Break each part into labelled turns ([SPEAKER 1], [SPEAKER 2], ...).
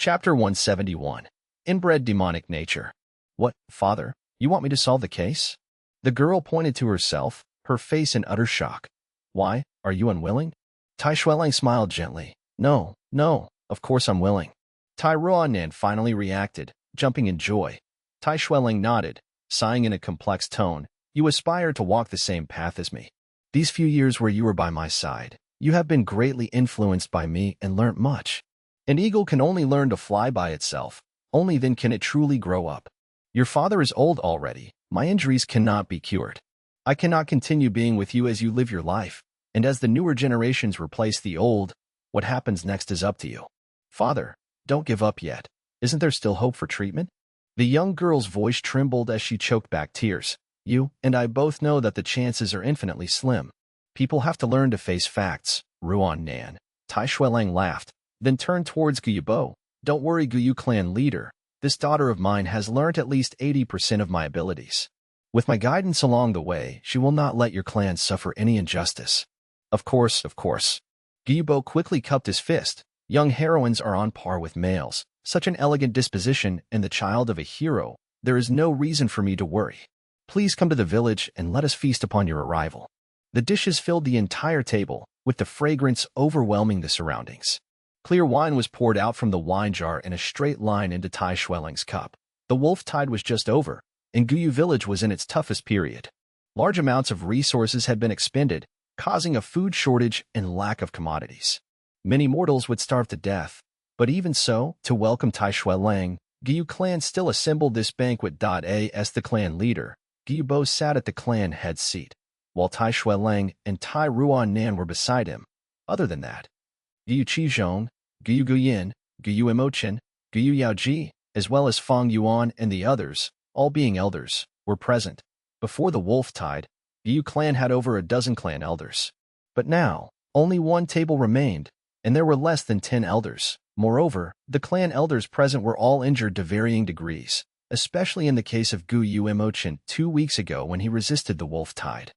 [SPEAKER 1] Chapter 171. Inbred Demonic Nature. What, father? You want me to solve the case? The girl pointed to herself, her face in utter shock. Why, are you unwilling? Tai Shuelang smiled gently. No, of course I'm willing. Tai Ruanan finally reacted, jumping in joy. Tai Shuelang nodded, sighing in a complex tone. You aspire to walk the same path as me. These few years where you were by my side, you have been greatly influenced by me and learnt much. An eagle can only learn to fly by itself. Only then can it truly grow up. Your father is old already. My injuries cannot be cured. I cannot continue being with you as you live your life, and as the newer generations replace the old, what happens next is up to you. Father, don't give up yet. Isn't there still hope for treatment? The young girl's voice trembled as she choked back tears. You and I both know that the chances are infinitely slim. People have to learn to face facts, Ruanan. Tai Shuelang laughed, then turned towards Guyubo. Don't worry, Guyu clan leader. This daughter of mine has learnt at least 80% of my abilities. With my guidance along the way, she will not let your clan suffer any injustice. Of course. Guyubo quickly cupped his fist. Young heroines are on par with males. Such an elegant disposition and the child of a hero. There is no reason for me to worry. Please come to the village and let us feast upon your arrival. The dishes filled the entire table, with the fragrance overwhelming the surroundings. Clear wine was poured out from the wine jar in a straight line into Tai Shuelang's cup. The wolf tide was just over, and Guyu village was in its toughest period. Large amounts of resources had been expended, causing a food shortage and lack of commodities. Many mortals would starve to death, but even so, to welcome Tai Shuelang, Guyu clan still assembled this banquet. As the clan leader, Guyubo sat at the clan head seat, while Tai Shuelang and Tai Ruanan were beside him. Other than that, Guyu Qizhong, Guyu Guyin, Guyu Imochin, Guyu Yaoji, as well as Fang Yuan and the others, all being elders, were present. Before the wolf tide, Guyu clan had over a dozen clan elders. But now, only one table remained, and there were less than 10 elders. Moreover, the clan elders present were all injured to varying degrees, especially in the case of Guyu Imochin 2 weeks ago when he resisted the wolf tide.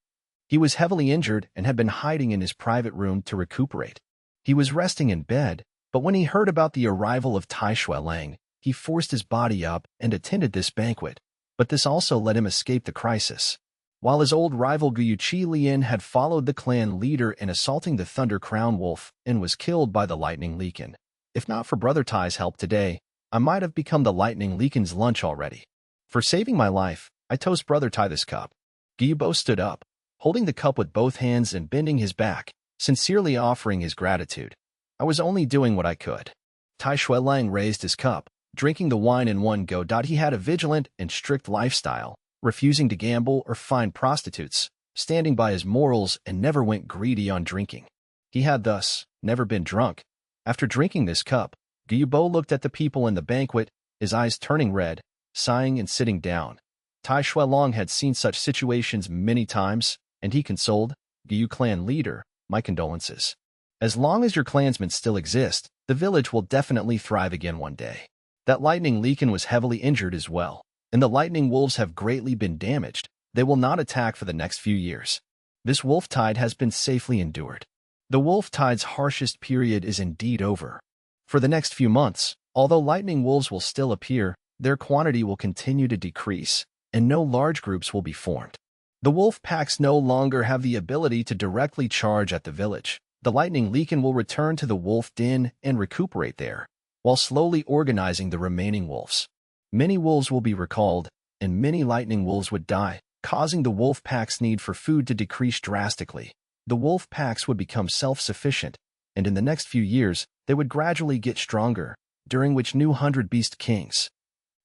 [SPEAKER 1] He was heavily injured and had been hiding in his private room to recuperate. He was resting in bed, but when he heard about the arrival of Tai Shuelang, he forced his body up and attended this banquet, but this also let him escape the crisis. While his old rival Guyu Qilian had followed the clan leader in assaulting the Thunder Crown Wolf and was killed by the Lightning Leakin. If not for Brother Tai's help today, I might have become the Lightning Leakin's lunch already. For saving my life, I toast Brother Tai this cup. Guyubo stood up, holding the cup with both hands and bending his back, sincerely offering his gratitude. I was only doing what I could. Tai Shuelang raised his cup, drinking the wine in one go. He had a vigilant and strict lifestyle, refusing to gamble or find prostitutes, standing by his morals and never went greedy on drinking. He had thus never been drunk. After drinking this cup, Guyubo looked at the people in the banquet, his eyes turning red, sighing and sitting down. Tai Shuelang had seen such situations many times, and he consoled, Guyu clan leader, my condolences. As long as your clansmen still exist, the village will definitely thrive again one day. That Lightning Leakin was heavily injured as well, and the lightning wolves have greatly been damaged. They will not attack for the next few years. This wolf tide has been safely endured. The wolf tide's harshest period is indeed over. For the next few months, although lightning wolves will still appear, their quantity will continue to decrease, and no large groups will be formed. The wolf packs no longer have the ability to directly charge at the village. The Lightning Leakin will return to the wolf den and recuperate there, while slowly organizing the remaining wolves. Many wolves will be recalled, and many lightning wolves would die, causing the wolf pack's need for food to decrease drastically. The wolf packs would become self-sufficient, and in the next few years, they would gradually get stronger, during which new 100 beast kings,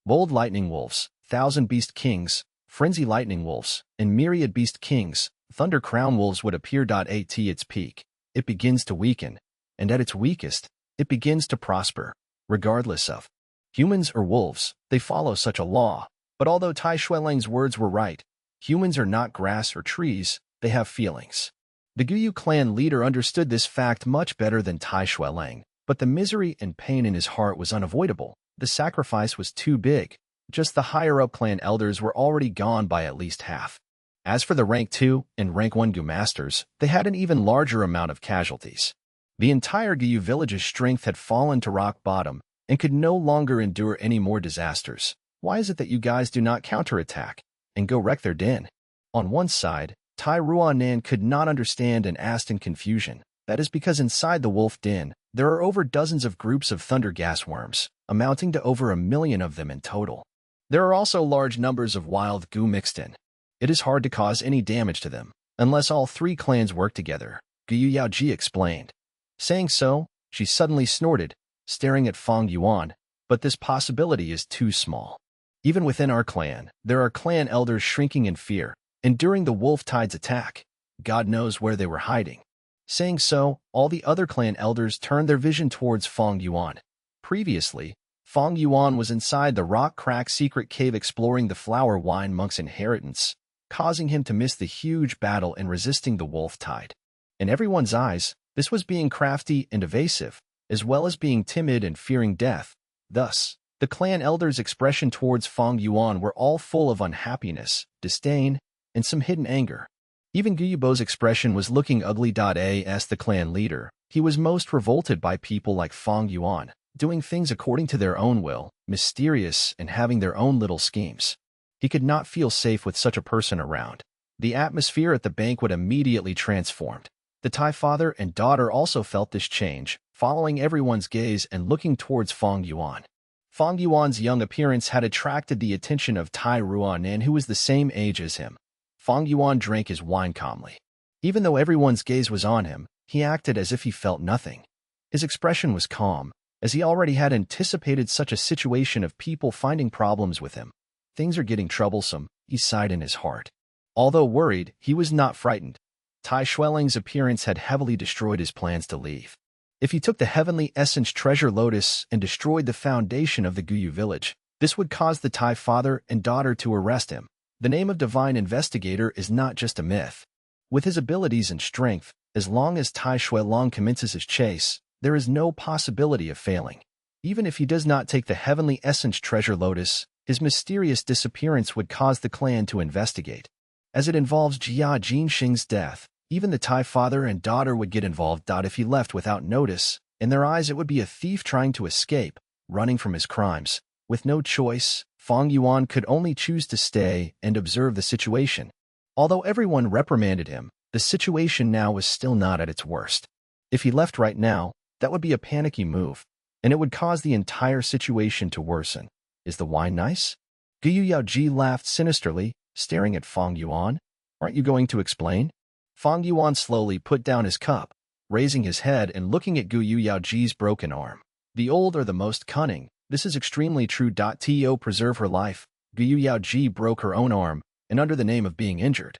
[SPEAKER 1] bold lightning wolves, 1,000 beast kings, frenzy lightning wolves, and myriad beast kings, thunder crown wolves would appear. At its peak, it begins to weaken, and at its weakest, it begins to prosper, regardless of humans or wolves. They follow such a law. But although Tai Shuelang's words were right, humans are not grass or trees, they have feelings. The Guyu clan leader understood this fact much better than Tai Shuelang, but the misery and pain in his heart was unavoidable. The sacrifice was too big. Just the higher-up clan elders were already gone by at least half. As for the rank 2 and rank 1 Gu masters, they had an even larger amount of casualties. The entire Guyu village's strength had fallen to rock bottom, and could no longer endure any more disasters. Why is it that you guys do not counterattack and go wreck their den? On one side, Tai Ruanan could not understand and asked in confusion. That is because inside the wolf den, there are over dozens of groups of thunder gas worms, amounting to over 1 million of them in total. There are also large numbers of wild goo mixed in. It is hard to cause any damage to them, unless all 3 clans work together, Gu Yaoji explained. Saying so, she suddenly snorted, staring at Fang Yuan, but this possibility is too small. Even within our clan, there are clan elders shrinking in fear, and during the wolf tide's attack, God knows where they were hiding. Saying so, all the other clan elders turned their vision towards Fang Yuan. Previously, Fang Yuan was inside the rock crack secret cave exploring the flower wine monk's inheritance, causing him to miss the huge battle and resisting the wolf tide. In everyone's eyes, this was being crafty and evasive, as well as being timid and fearing death. Thus, the clan elders' expression towards Fang Yuan were all full of unhappiness, disdain, and some hidden anger. Even Guyubo's expression was looking ugly. As the clan leader, he was most revolted by people like Fang Yuan, doing things according to their own will, mysterious and having their own little schemes. He could not feel safe with such a person around. The atmosphere at the banquet immediately transformed. The Tai father and daughter also felt this change, following everyone's gaze and looking towards Fang Yuan. Fang Yuan's young appearance had attracted the attention of Tai Ruanan, who was the same age as him. Fang Yuan drank his wine calmly. Even though everyone's gaze was on him, he acted as if he felt nothing. His expression was calm, as he already had anticipated such a situation of people finding problems with him. Things are getting troublesome, he sighed in his heart. Although worried, he was not frightened. Tai Xueling's appearance had heavily destroyed his plans to leave. If he took the heavenly essence treasure lotus and destroyed the foundation of the Guyu village, this would cause the Tai father and daughter to arrest him. The name of divine investigator is not just a myth. With his abilities and strength, as long as Tai Xueling commences his chase, there is no possibility of failing. Even if he does not take the heavenly essence treasure lotus, his mysterious disappearance would cause the clan to investigate. As it involves Jia Jinxing's death, even the Tai father and daughter would get involved. If he left without notice, in their eyes it would be a thief trying to escape, running from his crimes. With no choice, Fang Yuan could only choose to stay and observe the situation. Although everyone reprimanded him, the situation now was still not at its worst. If he left right now, that would be a panicky move, and it would cause the entire situation to worsen. Is the wine nice? Guyu Yaoji laughed sinisterly, staring at Fang Yuan. Aren't you going to explain? Fang Yuan slowly put down his cup, raising his head and looking at Guyu Yaoji's broken arm. The old are the most cunning. This is extremely true. To preserve her life, Guyu Yaoji broke her own arm, and under the name of being injured,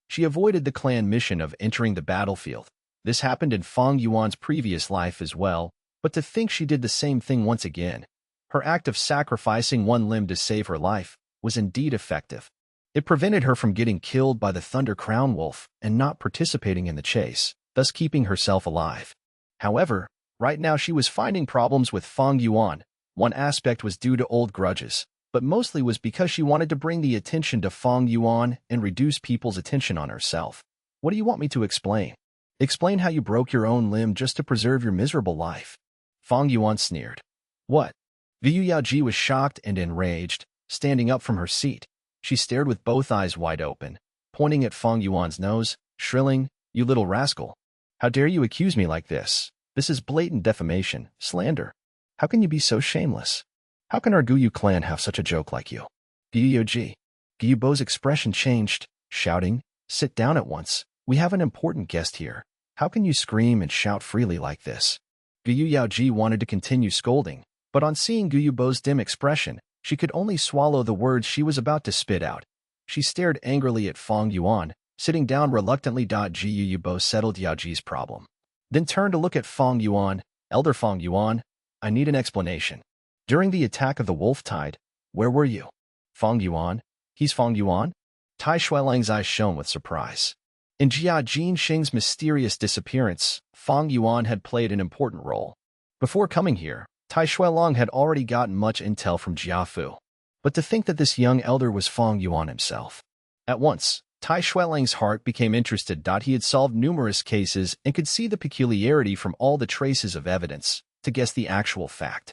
[SPEAKER 1] she avoided the clan mission of entering the battlefield. This happened in Fang Yuan's previous life as well, but to think she did the same thing once again. Her act of sacrificing one limb to save her life was indeed effective. It prevented her from getting killed by the Thunder Crown Wolf and not participating in the chase, thus keeping herself alive. However, right now she was finding problems with Fang Yuan. One aspect was due to old grudges, but mostly was because she wanted to bring the attention to Fang Yuan and reduce people's attention on herself. What do you want me to explain? Explain how you broke your own limb just to preserve your miserable life. Fang Yuan sneered. What? Yu Yaoji was shocked and enraged, standing up from her seat. She stared with both eyes wide open, pointing at Fang Yuan's nose, shrilling, "You little rascal. How dare you accuse me like this? This is blatant defamation, slander. How can you be so shameless? How can our Guyu clan have such a joke like you?" Guyu Yaoji. Guyubo's expression changed, shouting, "Sit down at once. We have an important guest here. How can you scream and shout freely like this?" Guyu Yaoji wanted to continue scolding, but on seeing Guyubo's dim expression, she could only swallow the words she was about to spit out. She stared angrily at Fang Yuan, sitting down reluctantly. Guyubo settled Yaoji's problem, then turned to look at Fang Yuan. "Elder Fang Yuan, I need an explanation. During the attack of the wolf tide, where were you?" Fang Yuan? He's Fang Yuan? Tai Xueling's eyes shone with surprise. In Jia Jinxing's mysterious disappearance, Fang Yuan had played an important role. Before coming here, Tai Xueling had already gotten much intel from Jiafu. But to think that this young elder was Fang Yuan himself. At once, Tai Xueling's heart became interested. He had solved numerous cases and could see the peculiarity from all the traces of evidence to guess the actual fact.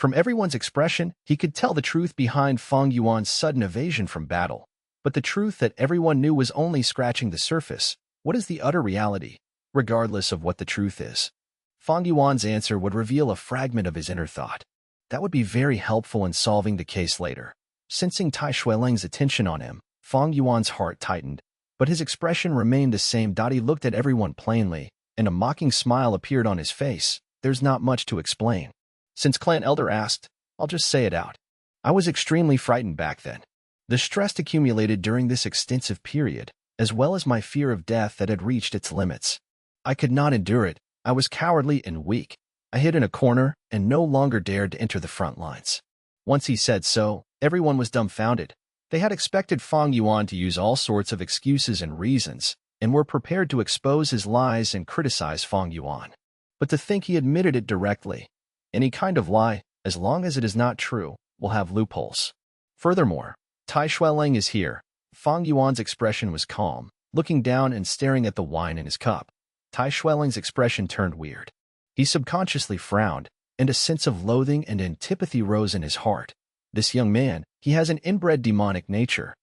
[SPEAKER 1] From everyone's expression, he could tell the truth behind Fang Yuan's sudden evasion from battle. But the truth that everyone knew was only scratching the surface. What is the utter reality, regardless of what the truth is? Fang Yuan's answer would reveal a fragment of his inner thought. That would be very helpful in solving the case later. Sensing Tai Xueling's attention on him, Fang Yuan's heart tightened, but his expression remained the same. He looked at everyone plainly, and a mocking smile appeared on his face. There's not much to explain. Since Clan Elder asked, I'll just say it out. I was extremely frightened back then. The stress accumulated during this extensive period, as well as my fear of death that had reached its limits. I could not endure it. I was cowardly and weak. I hid in a corner and no longer dared to enter the front lines. Once he said so, everyone was dumbfounded. They had expected Fang Yuan to use all sorts of excuses and reasons, and were prepared to expose his lies and criticize Fang Yuan. But to think he admitted it directly. Any kind of lie, as long as it is not true, will have loopholes. Furthermore, Tai Xueling is here. Fang Yuan's expression was calm, looking down and staring at the wine in his cup. Tai Xueling's expression turned weird. He subconsciously frowned, and a sense of loathing and antipathy rose in his heart. This young man, he has an inbred demonic nature.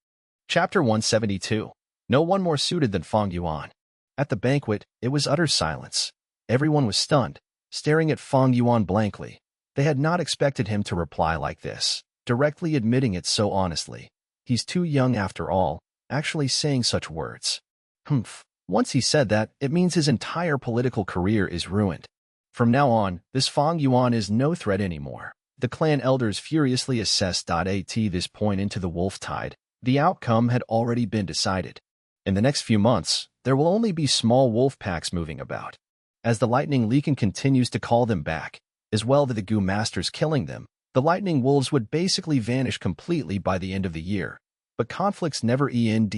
[SPEAKER 1] Chapter 172. No one more suited than Fang Yuan. At the banquet, it was utter silence. Everyone was stunned, staring at Fang Yuan blankly. They had not expected him to reply like this, directly admitting it so honestly. He's too young after all, actually saying such words. Humph. Once he said that, it means his entire political career is ruined. From now on, this Fang Yuan is no threat anymore. The clan elders furiously assessed at this point into the wolf tide. The outcome had already been decided. In the next few months, there will only be small wolf packs moving about. As the lightning legion continues to call them back, as well as the Gu masters killing them, the lightning wolves would basically vanish completely by the end of the year. But conflicts never end.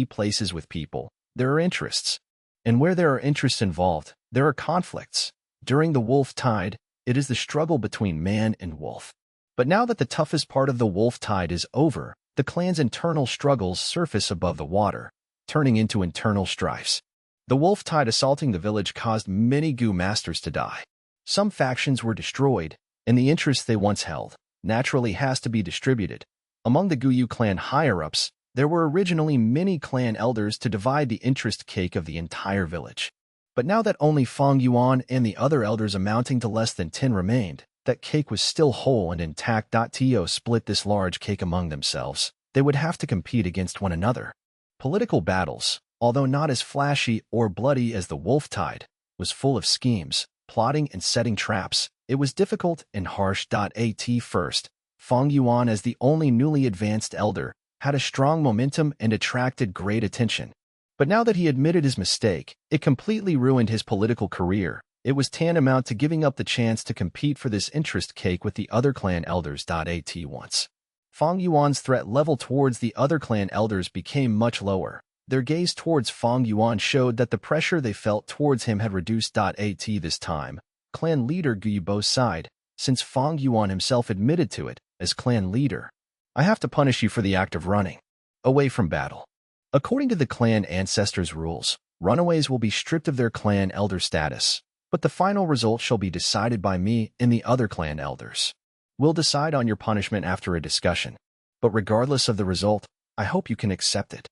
[SPEAKER 1] Places with people. There are interests. And where there are interests involved, there are conflicts. During the wolf tide, it is the struggle between man and wolf. But now that the toughest part of the wolf tide is over, the clan's internal struggles surface above the water, turning into internal strifes. The wolf tide assaulting the village caused many Gu masters to die. Some factions were destroyed, and the interests they once held naturally has to be distributed. Among the Guyu clan higher-ups, there were originally many clan elders to divide the interest cake of the entire village. But now that only Fang Yuan and the other elders amounting to less than 10 remained, that cake was still whole and intact. To split this large cake among themselves, they would have to compete against one another. Political battles, although not as flashy or bloody as the wolf tide, was full of schemes, plotting and setting traps. It was difficult and harsh. At first, Fang Yuan, as the only newly advanced elder, had a strong momentum and attracted great attention. But now that he admitted his mistake, it completely ruined his political career. It was tantamount to giving up the chance to compete for this interest cake with the other clan elders. At once, Fang Yuan's threat level towards the other clan elders became much lower. Their gaze towards Fang Yuan showed that the pressure they felt towards him had reduced. At this time, clan leader Guyibo sighed, since Fang Yuan himself admitted to it, as clan leader. I have to punish you for the act of running away from battle. According to the clan ancestors' rules, runaways will be stripped of their clan elder status, but the final result shall be decided by me and the other clan elders. We'll decide on your punishment after a discussion, but regardless of the result, I hope you can accept it.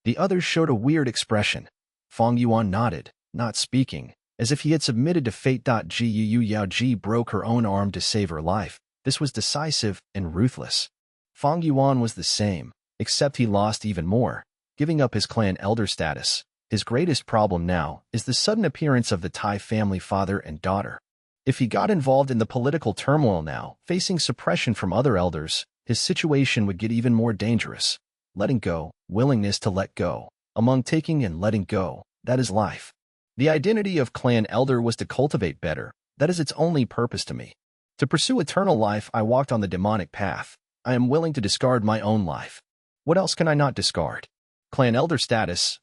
[SPEAKER 1] The others showed a weird expression. Fang Yuan nodded, not speaking, as if he had submitted to fate. Gu Yaoji broke her own arm to save her life. This was decisive and ruthless. Fang Yuan was the same, except he lost even more, giving up his clan elder status. His greatest problem now is the sudden appearance of the Tai family father and daughter. If he got involved in the political turmoil now, facing suppression from other elders, his situation would get even more dangerous. Letting go, willingness to let go. Among taking and letting go, that is life. The identity of clan elder was to cultivate better. That is its only purpose to me. To pursue eternal life, I walked on the demonic path. I am willing to discard my own life. What else can I not discard? Clan elder status,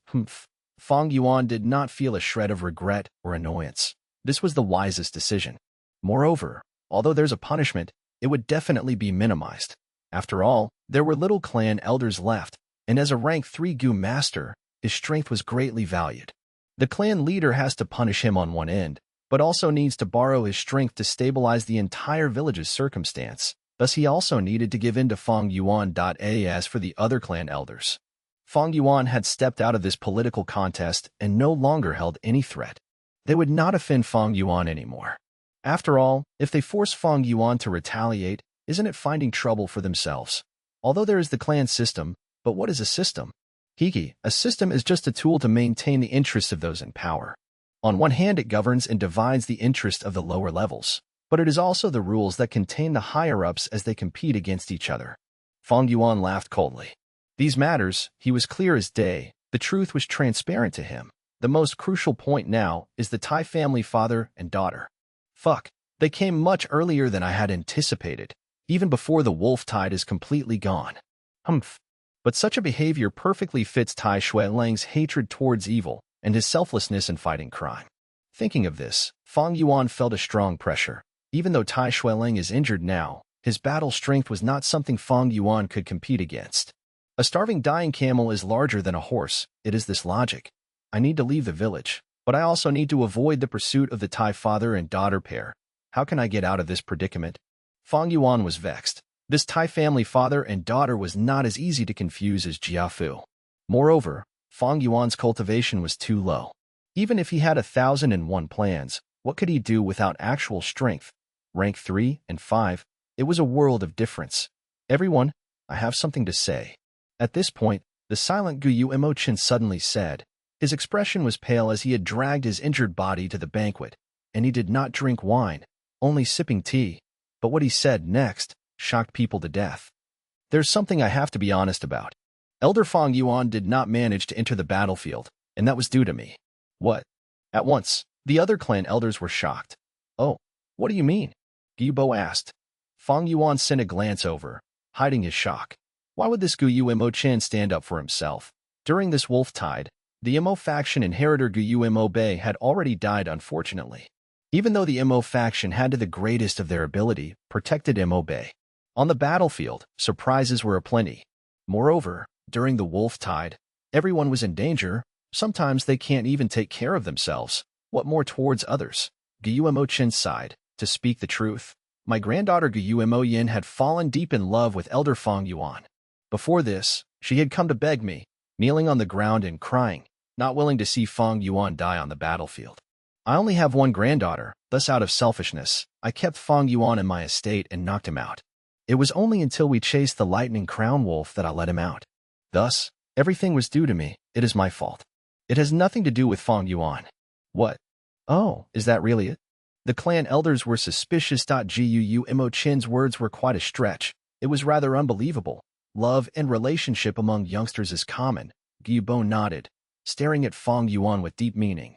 [SPEAKER 1] Fang Yuan did not feel a shred of regret or annoyance. This was the wisest decision. Moreover, although there's a punishment, it would definitely be minimized. After all, there were little clan elders left, and as a rank 3 Gu master, his strength was greatly valued. The clan leader has to punish him on one end, but also needs to borrow his strength to stabilize the entire village's circumstance. Thus he also needed to give in to Fang Yuan. As for the other clan elders, Fang Yuan had stepped out of this political contest and no longer held any threat. They would not offend Fang Yuan anymore. After all, if they force Fang Yuan to retaliate, isn't it finding trouble for themselves? Although there is the clan system, but what is a system? A system is just a tool to maintain the interests of those in power. On one hand, it governs and divides the interest of the lower levels, but it is also the rules that contain the higher-ups as they compete against each other. Fang Yuan laughed coldly. These matters, he was clear as day. The truth was transparent to him. The most crucial point now is the Tai family father and daughter. Fuck. They came much earlier than I had anticipated, even before the wolf tide is completely gone. Humph. But such a behavior perfectly fits Tai Shuilang's hatred towards evil and his selflessness in fighting crime. Thinking of this, Fang Yuan felt a strong pressure. Even though Tai Shuilang is injured now, his battle strength was not something Fang Yuan could compete against. A starving dying camel is larger than a horse. It is this logic. I need to leave the village, but I also need to avoid the pursuit of the Tai father and daughter pair. How can I get out of this predicament? Fang Yuan was vexed. This Tai family father and daughter was not as easy to confuse as Jiafu. Moreover, Fang Yuan's cultivation was too low. Even if he had 1,001 plans, what could he do without actual strength? Rank 3 and 5, it was a world of difference. Everyone, I have something to say. At this point, the silent Guyu Emochin suddenly said. His expression was pale as he had dragged his injured body to the banquet, and he did not drink wine, only sipping tea. But what he said next shocked people to death. There's something I have to be honest about. Elder Fang Yuan did not manage to enter the battlefield, and that was due to me. What? At once, the other clan elders were shocked. Oh, what do you mean? Gubo asked. Fang Yuan sent a glance over, hiding his shock. Why would this Guyu Mo Chen stand up for himself? During this wolf tide, the Mo faction inheritor Guyu Mo Bei had already died unfortunately. Even though the Mo faction had to the greatest of their ability protected Mo Bei. On the battlefield, surprises were aplenty. Moreover, during the wolf tide, everyone was in danger. Sometimes they can't even take care of themselves. What more towards others? Guyu Mo Chen sighed. To speak the truth, my granddaughter Guyu Mo Yin had fallen deep in love with Elder Fang Yuan. Before this, she had come to beg me, kneeling on the ground and crying, not willing to see Fang Yuan die on the battlefield. I only have one granddaughter, thus out of selfishness, I kept Fang Yuan in my estate and knocked him out. It was only until we chased the lightning crown wolf that I let him out. Thus, everything was due to me. It is my fault. It has nothing to do with Fang Yuan. What? Oh, is that really it? The clan elders were suspicious. Guyu Mo Chin's words were quite a stretch. It was rather unbelievable. Love and relationship among youngsters is common. Gubo nodded, staring at Fang Yuan with deep meaning,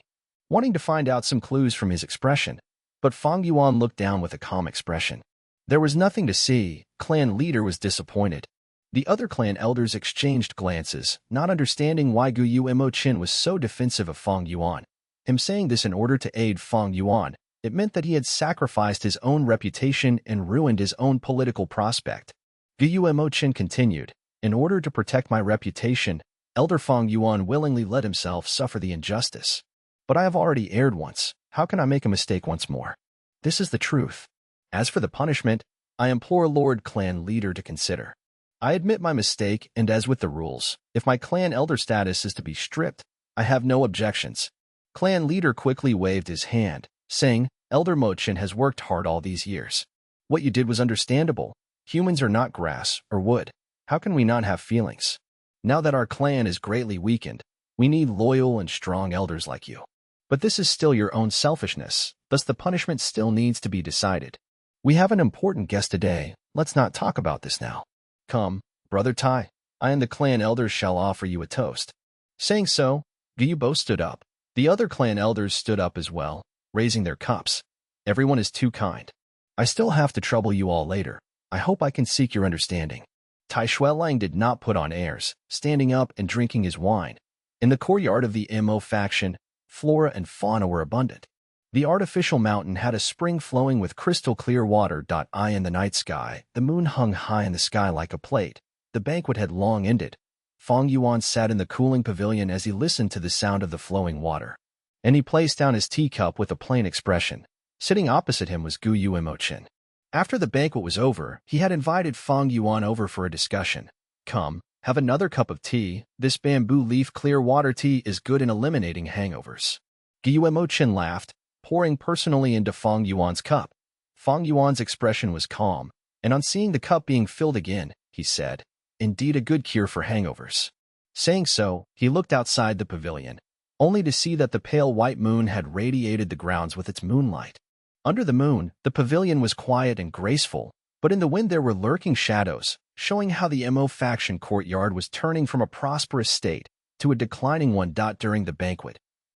[SPEAKER 1] wanting to find out some clues from his expression. But Fang Yuan looked down with a calm expression. There was nothing to see. Clan leader was disappointed. The other clan elders exchanged glances, not understanding why Guyu Mo Chin was so defensive of Fang Yuan. Him saying this in order to aid Fang Yuan, it meant that he had sacrificed his own reputation and ruined his own political prospect. Guyu Mo Chin continued, in order to protect my reputation, Elder Fang Yuan willingly let himself suffer the injustice. But I have already erred once. How can I make a mistake once more? This is the truth. As for the punishment, I implore Lord Clan Leader to consider. I admit my mistake, and as with the rules, if my clan elder status is to be stripped, I have no objections. Clan Leader quickly waved his hand, saying, Elder Mochin has worked hard all these years. What you did was understandable. Humans are not grass or wood. How can we not have feelings? Now that our clan is greatly weakened, we need loyal and strong elders like you. But this is still your own selfishness, thus the punishment still needs to be decided. We have an important guest today. Let's not talk about this now. Come, Brother Tai, I and the clan elders shall offer you a toast. Saying so, Gyubo stood up. The other clan elders stood up as well, raising their cups. Everyone is too kind. I still have to trouble you all later. I hope I can seek your understanding. Tai Shuilang did not put on airs, standing up and drinking his wine. In the courtyard of the Mo faction, flora and fauna were abundant. The artificial mountain had a spring flowing with crystal clear water. In the night sky, the moon hung high in the sky like a plate. The banquet had long ended. Fang Yuan sat in the cooling pavilion as he listened to the sound of the flowing water. and he placed down his teacup with a plain expression. Sitting opposite him was Gu Yuemo-chin. After the banquet was over, he had invited Fang Yuan over for a discussion. Come, have another cup of tea. This bamboo leaf clear water tea is good in eliminating hangovers. Gu Yuemo-chin laughed, pouring personally into Fang Yuan's cup. Fang Yuan's expression was calm, and on seeing the cup being filled again, he said, "Indeed a good cure for hangovers." Saying so, he looked outside the pavilion, only to see that the pale white moon had radiated the grounds with its moonlight. Under the moon, the pavilion was quiet and graceful, but in the wind there were lurking shadows, showing how the Mo faction courtyard was turning from a prosperous state to a declining one. During the banquet,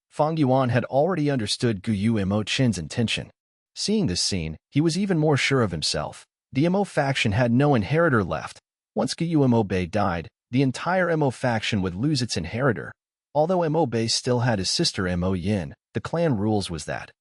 [SPEAKER 1] Fang Yuan had already understood Gu Yuemo-chin's intention. Seeing this scene, he was even more sure of himself. The Mo faction had no inheritor left. Once Gu Yuemo-bei died, the entire Mo faction would lose its inheritor. Although Mo-bei still had his sister Mo-yin, the clan rules was that,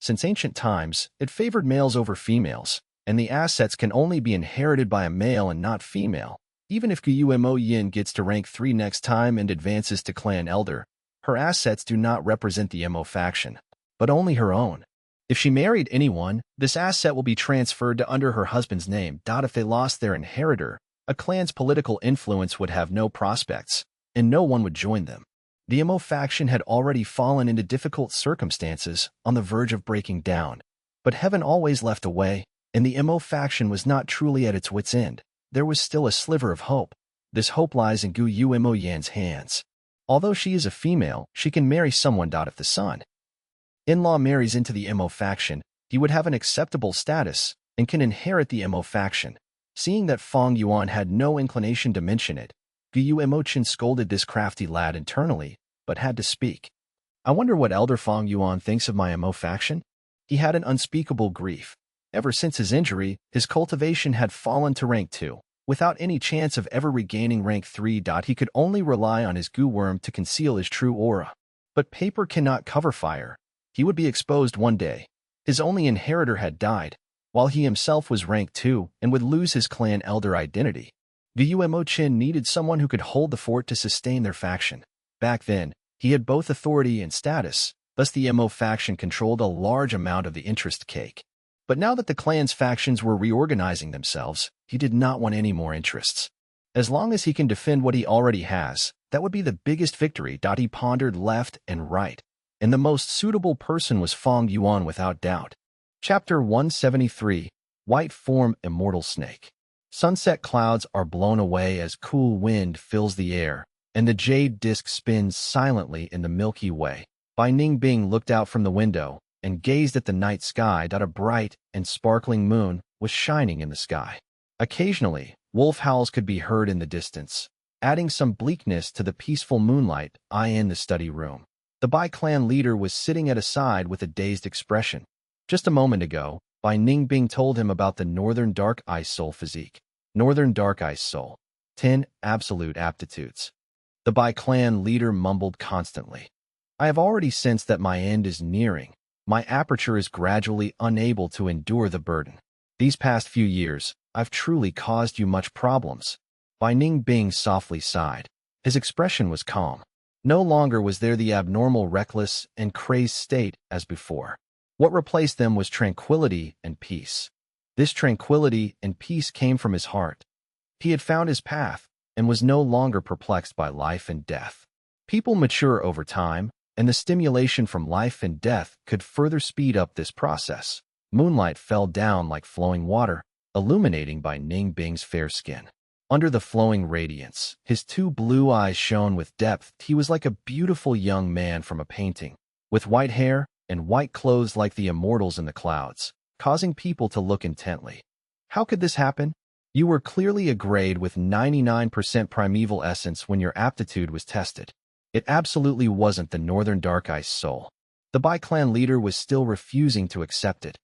[SPEAKER 1] since ancient times, it favored males over females, and the assets can only be inherited by a male and not female. Even if Gu Yuemo-yin gets to rank 3 next time and advances to clan elder, her assets do not represent the Mo faction, but only her own. If she married anyone, this asset will be transferred to under her husband's name. If they lost their inheritor, a clan's political influence would have no prospects, and no one would join them. The Mo faction had already fallen into difficult circumstances, on the verge of breaking down. But heaven always left a way, and the Mo faction was not truly at its wit's end. There was still a sliver of hope. This hope lies in Gu Yuemo-yan's hands. Although she is a female, she can marry someone. If the son-in-law marries into the Mo faction, he would have an acceptable status and can inherit the Mo faction. Seeing that Fang Yuan had no inclination to mention it, Gu Yuemo-chin scolded this crafty lad internally, but had to speak. I wonder what Elder Fang Yuan thinks of my Mo faction? He had an unspeakable grief. Ever since his injury, his cultivation had fallen to rank 2. Without any chance of ever regaining rank 3. He could only rely on his goo worm to conceal his true aura. But paper cannot cover fire. He would be exposed one day. His only inheritor had died, while he himself was rank 2 and would lose his clan elder identity. Gu Yuemo-chin needed someone who could hold the fort to sustain their faction. Back then, he had both authority and status, thus the Mo faction controlled a large amount of the interest cake. But now that the clan's factions were reorganizing themselves, he did not want any more interests. As long as he can defend what he already has, that would be the biggest victory. He pondered left and right, and the most suitable person was Fang Yuan without doubt. Chapter 173, White Form Immortal Snake. Sunset clouds are blown away as cool wind fills the air, and the jade disk spins silently in the Milky Way. Bai Ningbing looked out from the window and gazed at the night sky. A bright and sparkling moon was shining in the sky. Occasionally, wolf howls could be heard in the distance, adding some bleakness to the peaceful moonlight. In the study room, the Bai clan leader was sitting at a side with a dazed expression. Just a moment ago, Bai Ningbing told him about the Northern Dark Ice Soul physique. Northern Dark Ice Soul. 10 absolute aptitudes. The Bai clan leader mumbled constantly. I have already sensed that my end is nearing. My aperture is gradually unable to endure the burden. These past few years, I've truly caused you much problems. Bai Ningbing softly sighed. His expression was calm. No longer was there the abnormal reckless and crazed state as before. What replaced them was tranquility and peace. This tranquility and peace came from his heart. He had found his path and was no longer perplexed by life and death. People mature over time, and the stimulation from life and death could further speed up this process. Moonlight fell down like flowing water, illuminating Bai Ningbing's fair skin. Under the flowing radiance, his 2 blue eyes shone with depth. He was like a beautiful young man from a painting, with white hair and white clothes like the immortals in the clouds, causing people to look intently. How could this happen? You were clearly a grade with 99% primeval essence when your aptitude was tested. It absolutely wasn't the Northern Dark Ice Soul. The Bai clan leader was still refusing to accept it.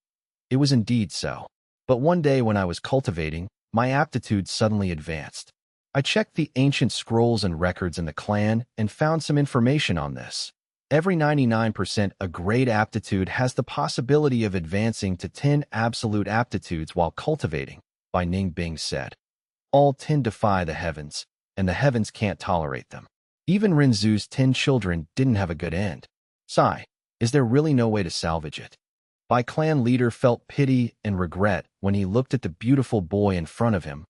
[SPEAKER 1] It was indeed so. But one day when I was cultivating, my aptitude suddenly advanced. I checked the ancient scrolls and records in the clan and found some information on this. Every 99% a grade aptitude has the possibility of advancing to 10 absolute aptitudes while cultivating, Bai Ningbing said. All 10 defy the heavens, and the heavens can't tolerate them. Even Renzu's 10 children didn't have a good end. Sigh. Is there really no way to salvage it? My clan leader felt pity and regret when he looked at the beautiful boy in front of him.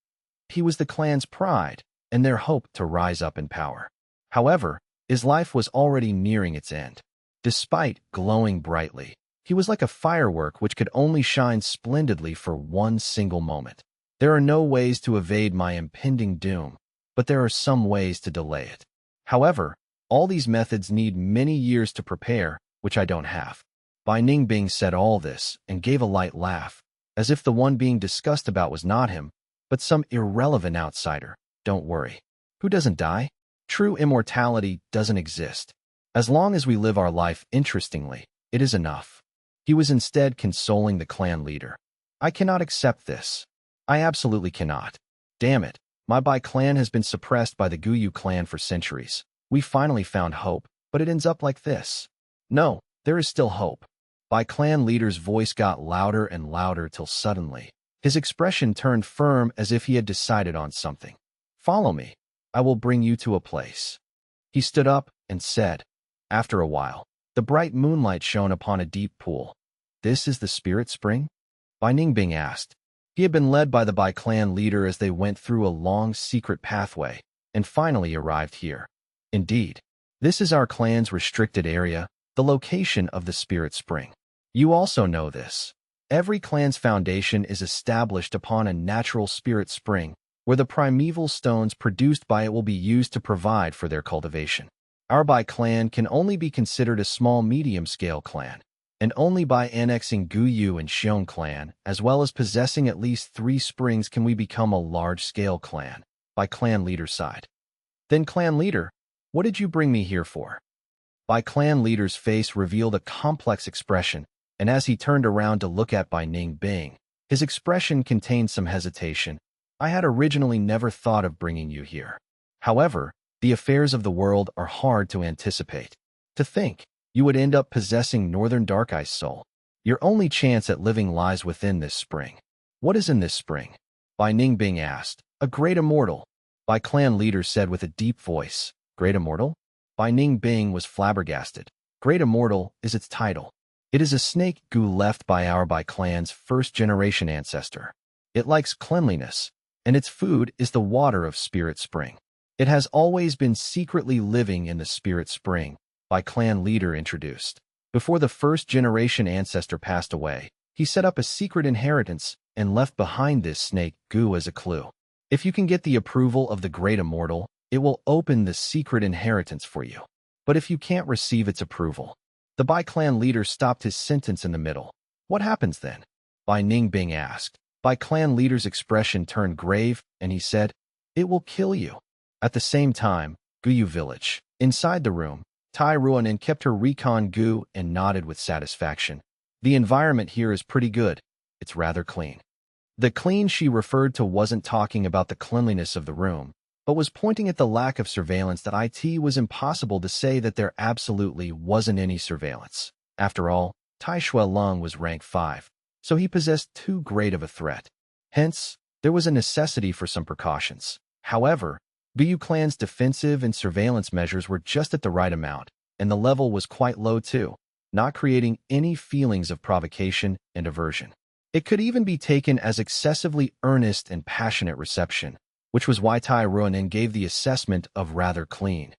[SPEAKER 1] He was the clan's pride and their hope to rise up in power. However, his life was already nearing its end. Despite glowing brightly, he was like a firework which could only shine splendidly for one single moment. There are no ways to evade my impending doom, but there are some ways to delay it. However, all these methods need many years to prepare, which I don't have. Bai Ningbing said all this and gave a light laugh, as if the one being discussed about was not him, but some irrelevant outsider. Don't worry. Who doesn't die? True immortality doesn't exist. As long as we live our life interestingly, it is enough. He was instead consoling the clan leader. I cannot accept this. I absolutely cannot. Damn it. My Bai clan has been suppressed by the Guyu clan for centuries. We finally found hope, but it ends up like this. No, there is still hope. Bai clan leader's voice got louder and louder till suddenly, his expression turned firm as if he had decided on something. Follow me. I will bring you to a place. He stood up and said. After a while, the bright moonlight shone upon a deep pool. This is the spirit spring? Bai Ningbing asked. He had been led by the Bai clan leader as they went through a long secret pathway and finally arrived here. Indeed, this is our clan's restricted area, the location of the spirit spring. You also know this. Every clan's foundation is established upon a natural spirit spring, where the primeval stones produced by it will be used to provide for their cultivation. Our Bai clan can only be considered a small medium-scale clan, and only by annexing Guyu and Xiong clan, as well as possessing at least 3 springs, can we become a large-scale clan. By clan leader side. Then clan leader, what did you bring me here for? Bai clan leader's face revealed a complex expression, and as he turned around to look at Bai Ningbing, his expression contained some hesitation. I had originally never thought of bringing you here. However, the affairs of the world are hard to anticipate. To think, you would end up possessing Northern Dark Eye's soul. Your only chance at living lies within this spring. What is in this spring? Bai Ningbing asked. A great immortal. Bai clan leader said with a deep voice. Great immortal? Bai Ningbing was flabbergasted. Great immortal is its title. It is a snake goo left by our Bai clan's first-generation ancestor. It likes cleanliness, and its food is the water of Spirit Spring. It has always been secretly living in the Spirit Spring, Bai clan leader introduced. Before the first-generation ancestor passed away, he set up a secret inheritance and left behind this snake goo as a clue. If you can get the approval of the Great Immortal, it will open the secret inheritance for you. But if you can't receive its approval, the Bai clan leader stopped his sentence in the middle. What happens then? Bai Ningbing asked. Bai clan leader's expression turned grave, and he said, it will kill you. At the same time, Guyu village. Inside the room, Tai Ruanin kept her recon goo and nodded with satisfaction. The environment here is pretty good. It's rather clean. The clean she referred to wasn't talking about the cleanliness of the room, but was pointing at the lack of surveillance. That it was impossible to say that there absolutely wasn't any surveillance. After all, Tai Shuelong was rank 5, so he possessed too great of a threat. Hence, there was a necessity for some precautions. However, Guyu clan's defensive and surveillance measures were just at the right amount, and the level was quite low too, not creating any feelings of provocation and aversion. It could even be taken as excessively earnest and passionate reception, which was why Tai Ruanin gave the assessment of rather clean.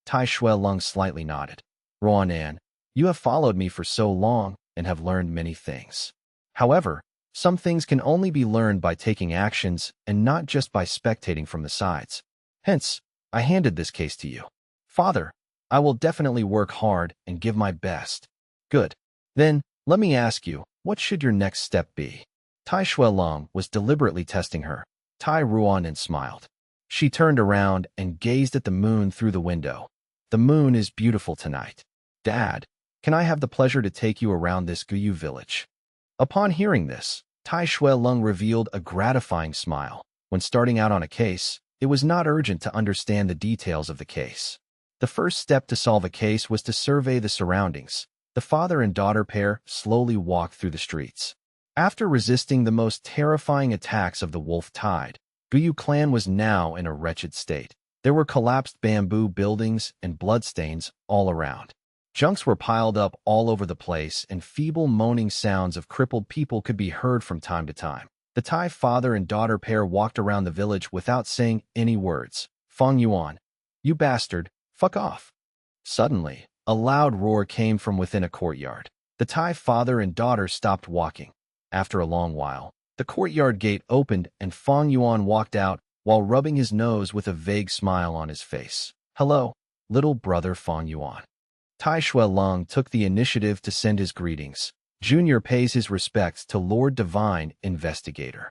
[SPEAKER 1] Tai Shuelong slightly nodded. Ruanan, you have followed me for so long and have learned many things. However, some things can only be learned by taking actions and not just by spectating from the sides. Hence, I handed this case to you. Father, I will definitely work hard and give my best. Good. Then, let me ask you, what should your next step be? Tai Shuelong was deliberately testing her. Tai Ruanin smiled. She turned around and gazed at the moon through the window. The moon is beautiful tonight. Dad, can I have the pleasure to take you around this Guyu village? Upon hearing this, Tai Shuelong revealed a gratifying smile. When starting out on a case, it was not urgent to understand the details of the case. The first step to solve a case was to survey the surroundings. The father and daughter pair slowly walked through the streets. After resisting the most terrifying attacks of the wolf tide, Guyu clan was now in a wretched state. There were collapsed bamboo buildings and bloodstains all around. Junks were piled up all over the place, and feeble moaning sounds of crippled people could be heard from time to time. The Thai father and daughter pair walked around the village without saying any words. Fang Yuan, you bastard, fuck off. Suddenly, a loud roar came from within a courtyard. The Thai father and daughter stopped walking. After a long while, the courtyard gate opened and Fang Yuan walked out while rubbing his nose with a vague smile on his face. Hello, little brother Fang Yuan. Tai Shuelong took the initiative to send his greetings. Junior pays his respects to Lord Divine Investigator.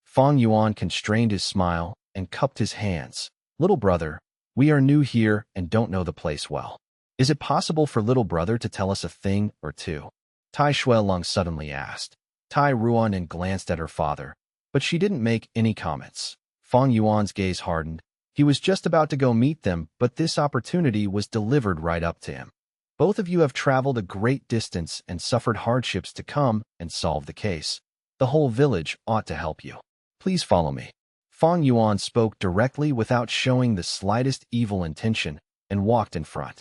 [SPEAKER 1] Fang Yuan constrained his smile and cupped his hands. Little brother, we are new here and don't know the place well. Is it possible for little brother to tell us a thing or two? Tai Shuelong suddenly asked. Tai Ruan and glanced at her father, but she didn't make any comments. Fang Yuan's gaze hardened. He was just about to go meet them, but this opportunity was delivered right up to him. Both of you have traveled a great distance and suffered hardships to come and solve the case. The whole village ought to help you. Please follow me. Fang Yuan spoke directly without showing the slightest evil intention and walked in front.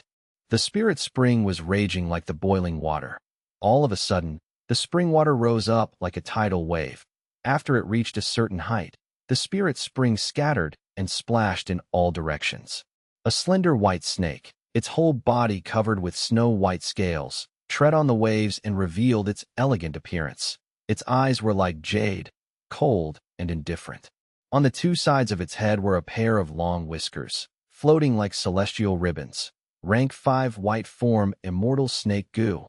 [SPEAKER 1] The spirit spring was raging like the boiling water. All of a sudden, the spring water rose up like a tidal wave. After it reached a certain height, the spirit spring scattered and splashed in all directions. A slender white snake, its whole body covered with snow-white scales, tread on the waves and revealed its elegant appearance. Its eyes were like jade, cold and indifferent. On the two sides of its head were a pair of long whiskers, floating like celestial ribbons. Rank 5 white form immortal snake goo.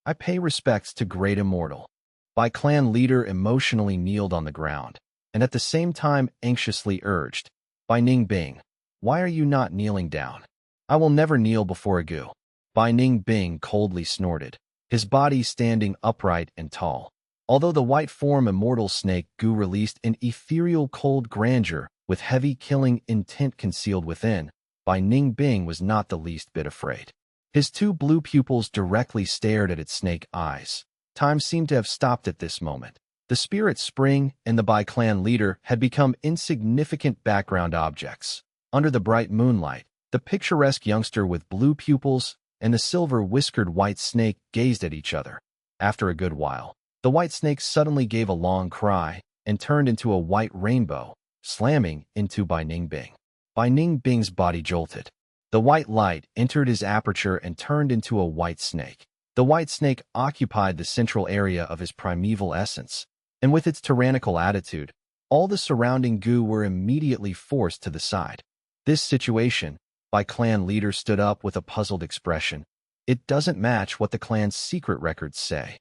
[SPEAKER 1] I pay respects to great immortal. By clan leader emotionally kneeled on the ground, and at the same time anxiously urged. By Ning Bing, why are you not kneeling down? I will never kneel before a goo. Bai Ning Bing coldly snorted, his body standing upright and tall. Although the white form immortal snake goo released an ethereal cold grandeur with heavy killing intent concealed within, Bai Ning Bing was not the least bit afraid. His two blue pupils directly stared at its snake eyes. Time seemed to have stopped at this moment. The spirit spring and the Bai clan leader had become insignificant background objects. Under the bright moonlight, the picturesque youngster with blue pupils and the silver-whiskered white snake gazed at each other. After a good while, the white snake suddenly gave a long cry and turned into a white rainbow, slamming into Bai Ning Bing. Bai Ning Bing's body jolted. The white light entered his aperture and turned into a white snake. The white snake occupied the central area of his primeval essence, and with its tyrannical attitude, all the surrounding goo were immediately forced to the side. This situation, Bai clan leader stood up with a puzzled expression. It doesn't match what the clan's secret records say.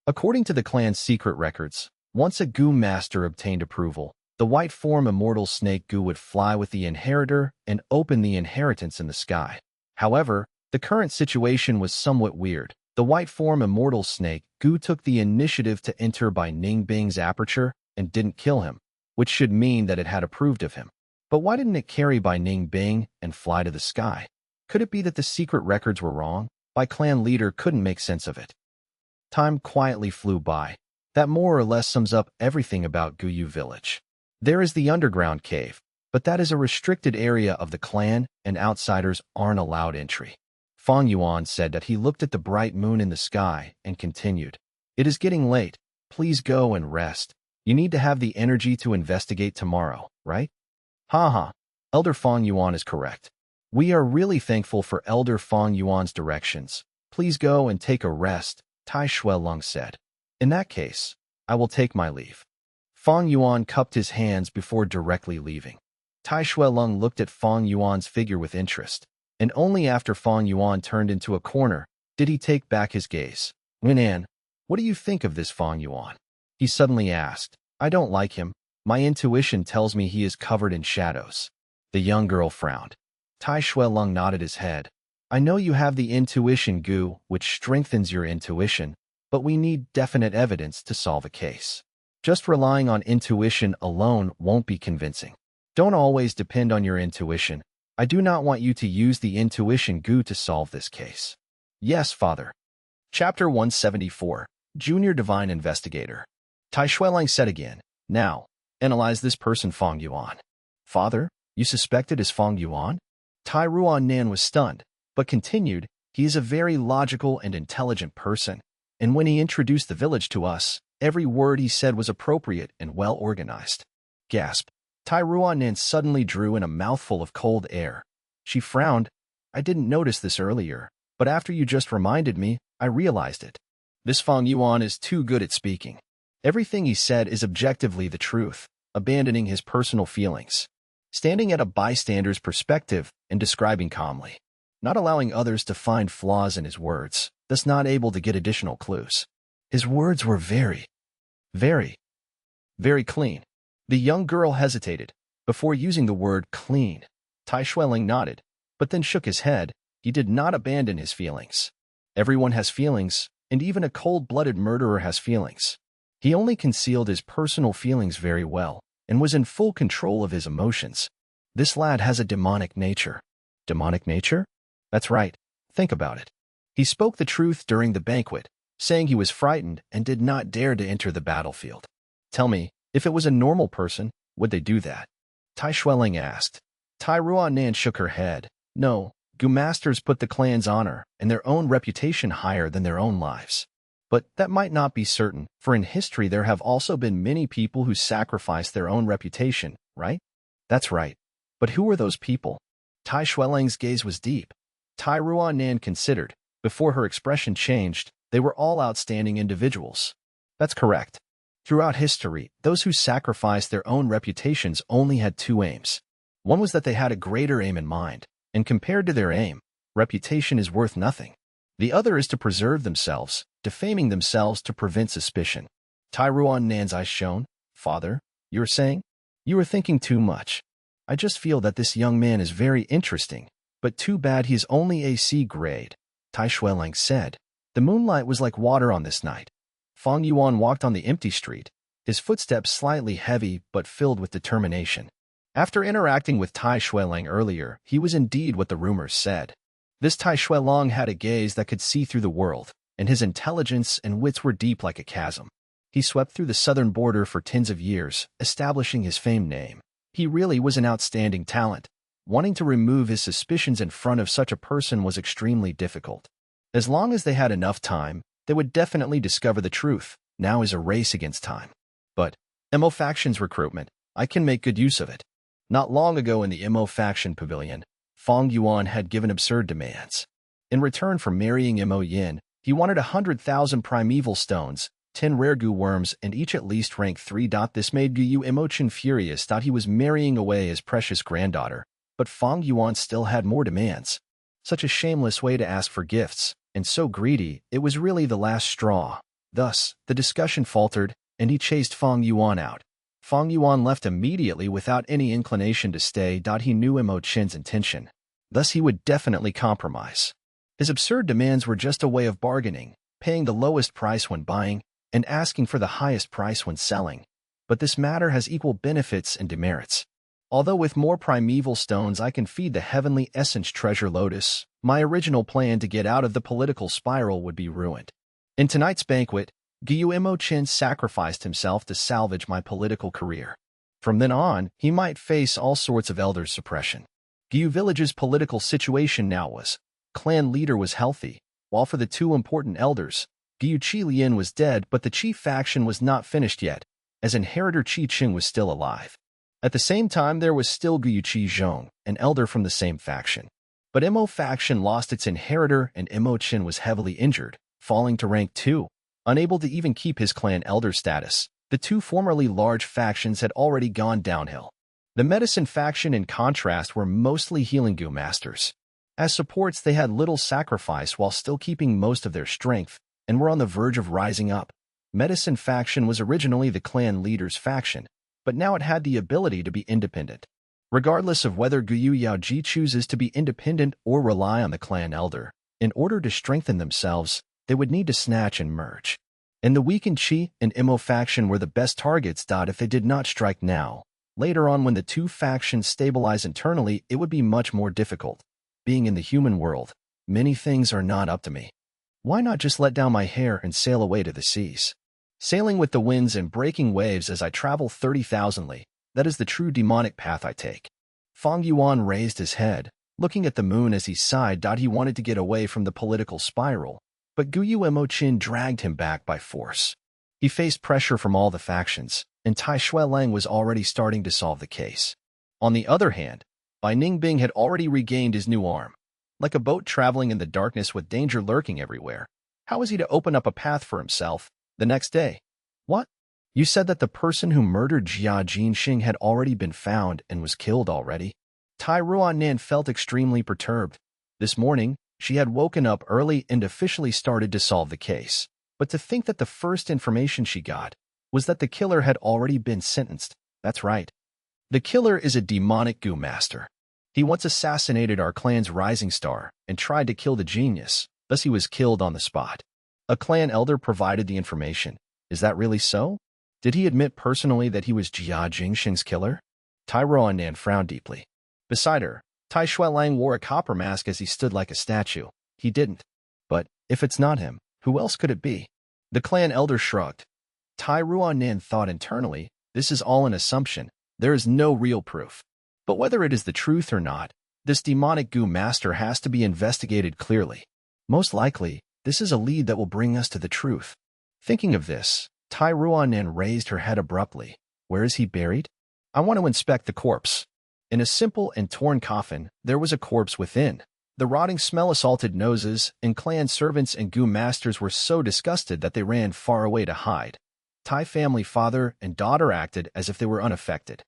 [SPEAKER 1] According to the clan's secret records, once a goo master obtained approval, the white form immortal snake goo would fly with the inheritor and open the inheritance in the sky. However, the current situation was somewhat weird. The white form immortal snake goo took the initiative to enter Bai Ning Bing's aperture and didn't kill him, which should mean that it had approved of him. But why didn't it carry Bai Ning Bing and fly to the sky? Could it be that the secret records were wrong? Bai clan leader couldn't make sense of it. Time quietly flew by. That more or less sums up everything about Guyu village. There is the underground cave, but that is a restricted area of the clan and outsiders aren't allowed entry. Fang Yuan said that he looked at the bright moon in the sky and continued. It is getting late. Please go and rest. You need to have the energy to investigate tomorrow, right? Haha. Elder Fang Yuan is correct. We are really thankful for Elder Fang Yuan's directions. Please go and take a rest, Tai Shuelong said. In that case, I will take my leave. Fang Yuan cupped his hands before directly leaving. Tai Shuelong looked at Fang Yuan's figure with interest, and only after Fang Yuan turned into a corner did he take back his gaze. Winan, what do you think of this Fang Yuan? He suddenly asked. I don't like him. My intuition tells me he is covered in shadows. The young girl frowned. Tai Shuelong nodded his head. I know you have the intuition goo, which strengthens your intuition, but we need definite evidence to solve a case. Just relying on intuition alone won't be convincing. Don't always depend on your intuition. I do not want you to use the intuition goo to solve this case. Yes, Father. Chapter 174, Junior Divine Investigator. Tai Shuelong said again, now, analyze this person Fang Yuan. Father, you suspected as Fang Yuan? Tai Ruan Nan was stunned, but continued, He is a very logical and intelligent person, and when he introduced the village to us, every word he said was appropriate and well organized. Gasp. Tai Ruanan suddenly drew in a mouthful of cold air. She frowned. I didn't notice this earlier, but after you just reminded me, I realized it. This Fang Yuan is too good at speaking. Everything he said is objectively the truth, abandoning his personal feelings, standing at a bystander's perspective and describing calmly, not allowing others to find flaws in his words, thus not able to get additional clues. His words were very clean. The young girl hesitated. Before using the word clean, Tai Xueling nodded, but then shook his head. He did not abandon his feelings. Everyone has feelings, and even a cold-blooded murderer has feelings. He only concealed his personal feelings very well, and was in full control of his emotions. This lad has a demonic nature. Demonic nature? That's right. Think about it. He spoke the truth during the banquet, saying he was frightened and did not dare to enter the battlefield. Tell me, if it was a normal person, would they do that? Tai Xueling asked. Tai Ruanan shook her head. No, Gu masters put the clan's honor and their own reputation higher than their own lives. But that might not be certain, for in history there have also been many people who sacrificed their own reputation, right? That's right. But who were those people? Tai Xueling's gaze was deep. Tai Ruanan considered. Before her expression changed, they were all outstanding individuals. That's correct. Throughout history, those who sacrificed their own reputations only had two aims. One was that they had a greater aim in mind, and compared to their aim, reputation is worth nothing. The other is to preserve themselves, defaming themselves to prevent suspicion. Tai Ruanan's eyes shone. Father, you were saying? You were thinking too much. I just feel that this young man is very interesting, but too bad he's only AC grade, Tai Xueling said. The moonlight was like water on this night. Fang Yuan walked on the empty street, his footsteps slightly heavy but filled with determination. After interacting with Tai Xueling earlier, he was indeed what the rumors said. This Tai Xueling had a gaze that could see through the world, and his intelligence and wits were deep like a chasm. He swept through the southern border for tens of years, establishing his famed name. He really was an outstanding talent. Wanting to remove his suspicions in front of such a person was extremely difficult. As long as they had enough time, they would definitely discover the truth. Now is a race against time. But, MO Faction's recruitment, I can make good use of it. Not long ago in the MO Faction Pavilion, Fang Yuan had given absurd demands. In return for marrying Mo Yin, he wanted 100,000 primeval stones, 10 rare goo worms, and each at least rank 3. This made Gu Emochin furious. He was marrying away his precious granddaughter, but Fang Yuan still had more demands. Such a shameless way to ask for gifts, and so greedy, it was really the last straw. Thus, the discussion faltered, and he chased Fang Yuan out. Fang Yuan left immediately without any inclination to stay. He knew Mo Chin's intention. Thus he would definitely compromise. His absurd demands were just a way of bargaining, paying the lowest price when buying, and asking for the highest price when selling. But this matter has equal benefits and demerits. Although with more primeval stones I can feed the heavenly essence treasure lotus, my original plan to get out of the political spiral would be ruined. In tonight's banquet, Mo Chin sacrificed himself to salvage my political career. From then on, he might face all sorts of elder suppression. Gu Village's political situation now was, clan leader was healthy, while for the two important elders, Gu Qi Lian was dead, but the chief faction was not finished yet, as inheritor Qi Qing was still alive. At the same time, there was still Gu Qi Zhong, an elder from the same faction. But Mo faction lost its inheritor and Mo Qin was heavily injured, falling to rank 2. Unable to even keep his clan elder status, the two formerly large factions had already gone downhill. The medicine faction, in contrast, were mostly healing Gu masters. As supports, they had little sacrifice while still keeping most of their strength, and were on the verge of rising up. Medicine faction was originally the clan leader's faction, but now it had the ability to be independent. Regardless of whether Guyu Yaoji chooses to be independent or rely on the clan elder, in order to strengthen themselves, they would need to snatch and merge. And the weakened Qi and Mo faction were the best targets. If they did not strike now, later on when the two factions stabilize internally, it would be much more difficult. Being in the human world, many things are not up to me. Why not just let down my hair and sail away to the seas? Sailing with the winds and breaking waves as I travel 30,000 li, that is the true demonic path I take. Fang Yuan raised his head, looking at the moon as he sighed. He wanted to get away from the political spiral, but Guyu Chin dragged him back by force. He faced pressure from all the factions, and Tai Shuelang was already starting to solve the case. On the other hand, Bai Ningbing had already regained his new arm. Like a boat traveling in the darkness with danger lurking everywhere, how was he to open up a path for himself the next day? What? You said that the person who murdered Jia Jinxing had already been found and was killed already? Tai Ruannan felt extremely perturbed. This morning, she had woken up early and officially started to solve the case. But to think that the first information she got was that the killer had already been sentenced. That's right. The killer is a demonic goo master. He once assassinated our clan's rising star and tried to kill the genius, thus he was killed on the spot. A clan elder provided the information. Is that really so? Did he admit personally that he was Jia Jingxing's killer? Tai Ruannan frowned deeply. Beside her, Tai Shuelang wore a copper mask as he stood like a statue. He didn't. But if it's not him, who else could it be? The clan elder shrugged. Tai Ruannan thought internally, this is all an assumption. There is no real proof. But whether it is the truth or not, this demonic goo master has to be investigated clearly. Most likely, this is a lead that will bring us to the truth. Thinking of this, Tai Ruannan raised her head abruptly. Where is he buried? I want to inspect the corpse. In a simple and torn coffin, there was a corpse within. The rotting smell assaulted noses, and clan servants and goo masters were so disgusted that they ran far away to hide. Tai family father and daughter acted as if they were unaffected.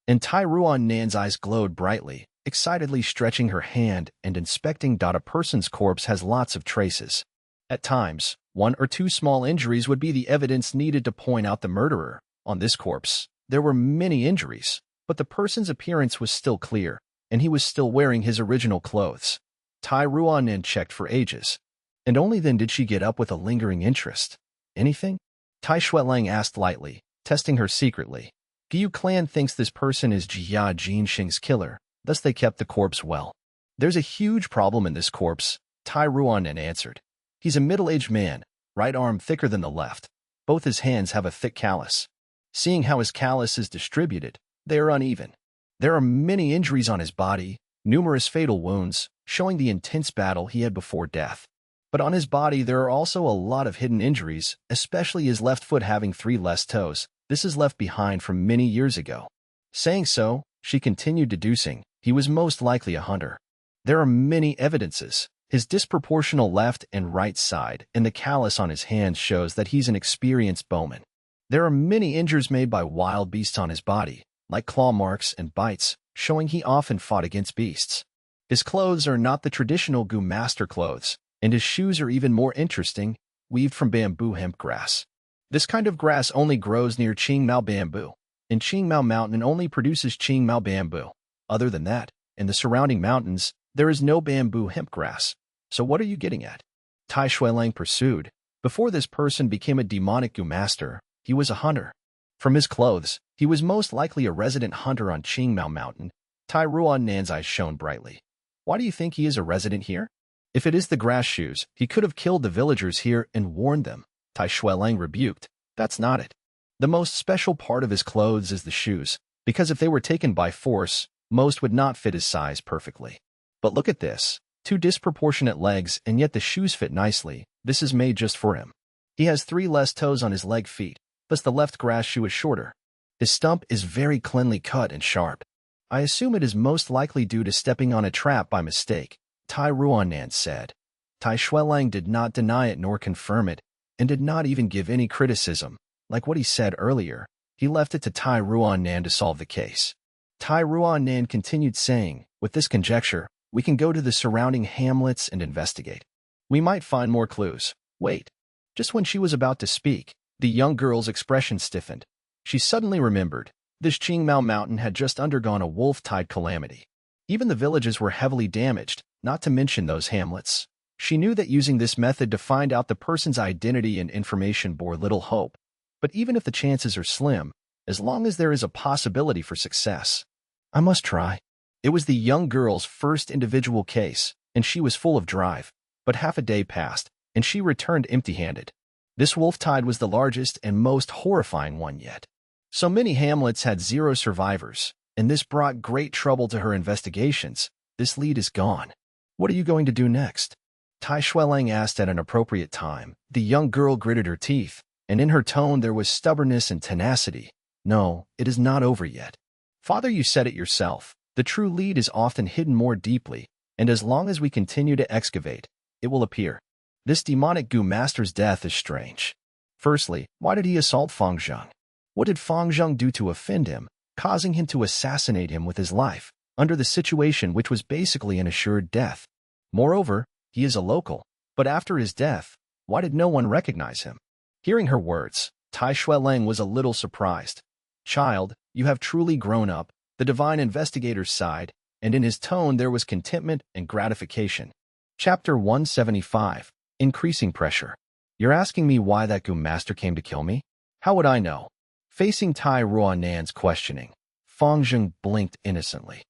[SPEAKER 1] And Tai Ruannan's eyes glowed brightly, excitedly stretching her hand and inspecting. A person's corpse has lots of traces. At times, one or two small injuries would be the evidence needed to point out the murderer. On this corpse, there were many injuries, but the person's appearance was still clear, and he was still wearing his original clothes. Tai Ruannan checked for ages, and only then did she get up with a lingering interest. Anything? Tai Shuelang asked lightly, testing her secretly. Gyu clan thinks this person is Jia Jinxing's killer, thus they kept the corpse well. There's a huge problem in this corpse, Tai Ruannan answered. He's a middle-aged man, right arm thicker than the left. Both his hands have a thick callus. Seeing how his callus is distributed, they are uneven. There are many injuries on his body, numerous fatal wounds, showing the intense battle he had before death. But on his body there are also a lot of hidden injuries, especially his left foot having 3 less toes. This is left behind from many years ago. Saying so, she continued deducing, he was most likely a hunter. There are many evidences. His disproportional left and right side and the callus on his hands shows that he's an experienced bowman. There are many injuries made by wild beasts on his body, like claw marks and bites, showing he often fought against beasts. His clothes are not the traditional goo master clothes, and his shoes are even more interesting, weaved from bamboo hemp grass. This kind of grass only grows near Qingmao bamboo, and Qingmao Mountain only produces Qingmao bamboo. Other than that, in the surrounding mountains, there is no bamboo hemp grass. So what are you getting at? Tai Shuelang pursued. Before this person became a demonic goo master, he was a hunter. From his clothes, he was most likely a resident hunter on Qingmao Mountain. Tai Ruannan's eyes shone brightly. Why do you think he is a resident here? If it is the grass shoes, he could have killed the villagers here and warned them. Tai Shuelang rebuked. That's not it. The most special part of his clothes is the shoes, because if they were taken by force, most would not fit his size perfectly. But look at this. 2 disproportionate legs, and yet the shoes fit nicely. This is made just for him. He has 3 less toes on his leg feet, thus the left grass shoe is shorter. His stump is very cleanly cut and sharp. I assume it is most likely due to stepping on a trap by mistake, Tai Ruannan said. Tai Shuelang did not deny it nor confirm it, and did not even give any criticism. Like what he said earlier, he left it to Tai Ruannan to solve the case. Tai Ruannan continued saying, with this conjecture, we can go to the surrounding hamlets and investigate. We might find more clues. Wait. Just when she was about to speak, the young girl's expression stiffened. She suddenly remembered. This Qingmao Mountain had just undergone a wolf-tide calamity. Even the villages were heavily damaged, not to mention those hamlets. She knew that using this method to find out the person's identity and information bore little hope. But even if the chances are slim, as long as there is a possibility for success, I must try. It was the young girl's first individual case, and she was full of drive. But half a day passed, and she returned empty-handed. This wolf tide was the largest and most horrifying one yet. So many hamlets had 0 survivors, and this brought great trouble to her investigations. this lead is gone. What are you going to do next? Tai Shuelang asked at an appropriate time. The young girl gritted her teeth, and in her tone there was stubbornness and tenacity. No, it is not over yet. Father, you said it yourself. The true lead is often hidden more deeply, and as long as we continue to excavate, it will appear. This demonic Gu master's death is strange. Firstly, why did he assault Fang Zheng? What did Fang Zheng do to offend him, causing him to assassinate him with his life, under the situation which was basically an assured death? Moreover, he is a local, but after his death, why did no one recognize him? Hearing her words, Tai Shuelang was a little surprised. Child, you have truly grown up, the divine investigator sighed, and in his tone there was contentment and gratification. Chapter 175, Increasing Pressure. You're asking me why that Gu master came to kill me? How would I know? Facing Tai Ruanan's questioning, Fang Zheng blinked innocently.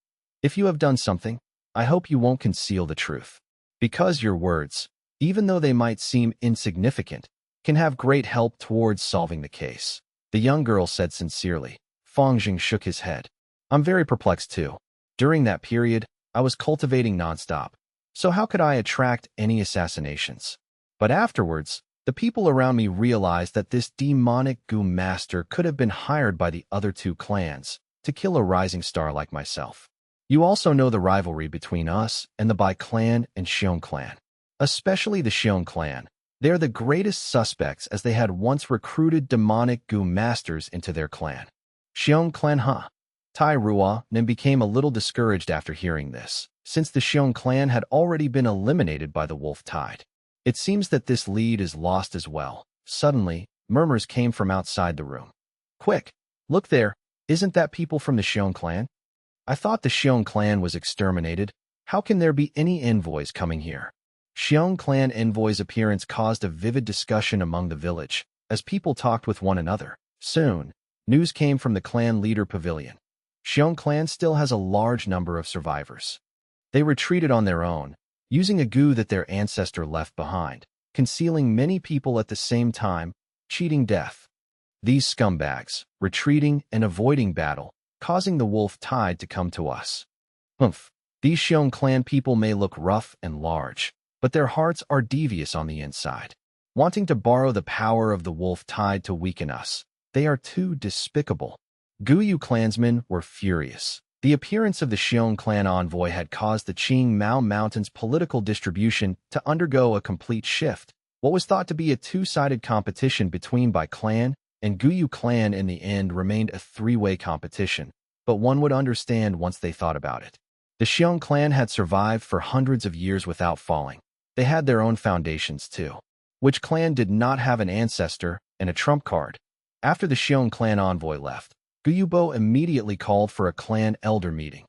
[SPEAKER 1] If you have done something, I hope you won't conceal the truth. Because your words, even though they might seem insignificant, can have great help towards solving the case. The young girl said sincerely. Fang Zheng shook his head. I'm very perplexed too. During that period, I was cultivating nonstop. So how could I attract any assassinations? But afterwards, the people around me realized that this demonic Gu master could have been hired by the other two clans to kill a rising star like myself. You also know the rivalry between us and the Bai clan and Xiong clan. Especially the Xiong clan. They are the greatest suspects as they had once recruited demonic Gu masters into their clan. Xiong clan, huh? Tai Ruanan became a little discouraged after hearing this, since the Xiong clan had already been eliminated by the wolf tide. It seems that this lead is lost as well. Suddenly, murmurs came from outside the room. Quick, look there, isn't that people from the Xiong clan? I thought the Xiong clan was exterminated. How can there be any envoys coming here? Xiong clan envoy's appearance caused a vivid discussion among the village, as people talked with one another. Soon, news came from the clan leader pavilion. Xiong clan still has a large number of survivors. They retreated on their own, using a Gu that their ancestor left behind, concealing many people at the same time, cheating death. These scumbags, retreating and avoiding battle, causing the wolf tide to come to us. Humph, these Xiong clan people may look rough and large, but their hearts are devious on the inside, wanting to borrow the power of the wolf tide to weaken us. They are too despicable. Guyu clansmen were furious. The appearance of the Xiong clan envoy had caused the Qing Mao Mountains political distribution to undergo a complete shift. What was thought to be a two-sided competition between Bai clan and Guyu clan in the end remained a three-way competition, but one would understand once they thought about it. The Xiong clan had survived for hundreds of years without falling. They had their own foundations too. Which clan did not have an ancestor and a trump card? After the Xiong clan envoy left, Guyubo immediately called for a clan elder meeting.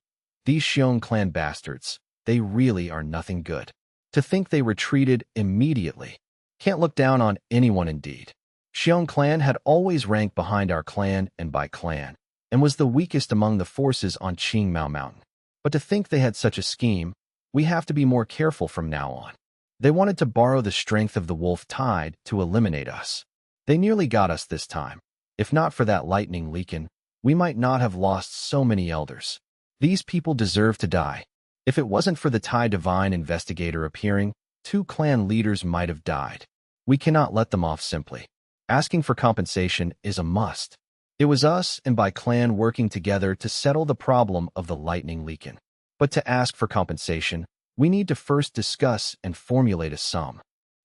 [SPEAKER 1] These Xiong clan bastards, they really are nothing good. To think they retreated immediately. Can't look down on anyone indeed. Xiong clan had always ranked behind our clan and Bai clan, and was the weakest among the forces on Qing Mao Mountain. But to think they had such a scheme, we have to be more careful from now on. They wanted to borrow the strength of the wolf tide to eliminate us. They nearly got us this time. If not for that lightning leakin', we might not have lost so many elders. These people deserve to die. If it wasn't for the Tai Divine Investigator appearing, 2 clan leaders might have died. We cannot let them off simply. Asking for compensation is a must. It was us and Bai clan working together to settle the problem of the lightning leakin'. But to ask for compensation, we need to first discuss and formulate a sum.